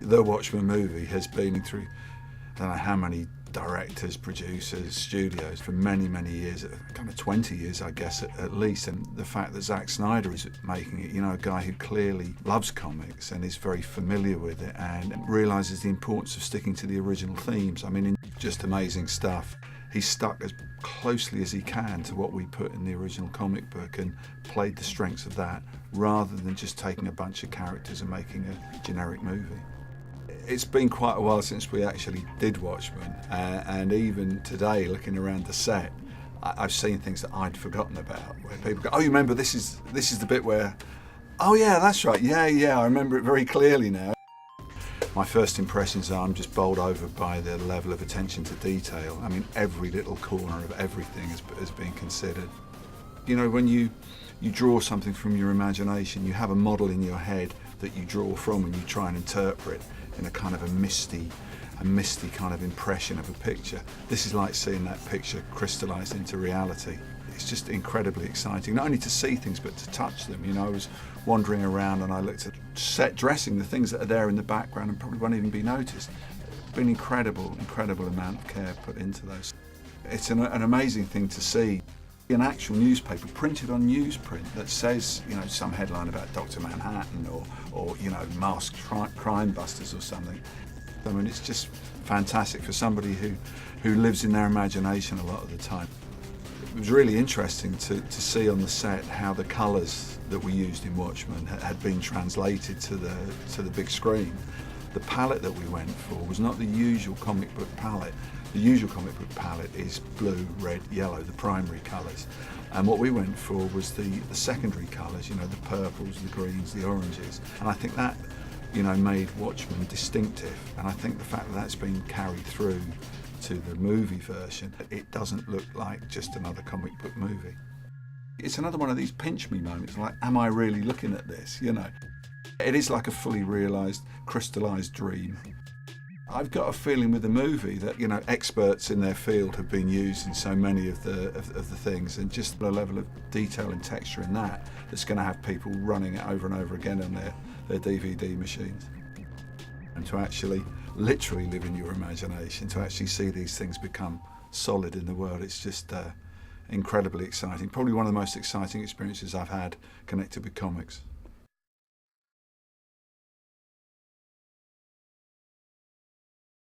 The Watchmen movie has been through, I don't know how many directors, producers, studios for many, many years, kind of 20 years, I guess, at least. And the fact that Zack Snyder is making it, a guy who clearly loves comics and is very familiar with it and realises the importance of sticking to the original themes. I mean, just amazing stuff. He's stuck as closely as he can to what we put in the original comic book and played the strengths of that rather than just taking a bunch of characters and making a generic movie. It's been quite a while since we actually did Watchmen, and even today, looking around the set, I've seen things that I'd forgotten about, where people go, "Oh, you remember this is the bit where, oh yeah, that's right, yeah, I remember it very clearly now." My first impressions are I'm just bowled over by the level of attention to detail. I mean, every little corner of everything has been considered. When you draw something from your imagination, you have a model in your head that you draw from and you try and interpret in a kind of a misty kind of impression of a picture. This is like seeing that picture crystallised into reality. It's just incredibly exciting, not only to see things but to touch them. I was wandering around and I looked at set dressing, the things that are there in the background and probably won't even be noticed. It's been incredible amount of care put into those. It's an amazing thing to see. An actual newspaper printed on newsprint that says, some headline about Dr. Manhattan or masked crime busters or something. I mean, it's just fantastic for somebody who lives in their imagination a lot of the time. It was really interesting to see on the set how the colours that we used in Watchmen had been translated to the big screen. The palette that we went for was not the usual comic book palette. The usual comic book palette is blue, red, yellow, the primary colours. And what we went for was the secondary colours, the purples, the greens, the oranges. And I think that, made Watchmen distinctive. And I think the fact that that's been carried through to the movie version, it doesn't look like just another comic book movie. It's another one of these pinch me moments, like, am I really looking at this, It is like a fully realised, crystallised dream. I've got a feeling with the movie that experts in their field have been used in so many of the things, and just the level of detail and texture in that's going to have people running it over and over again on their DVD machines. And to actually literally live in your imagination, to actually see these things become solid in the world, it's just incredibly exciting. Probably one of the most exciting experiences I've had connected with comics.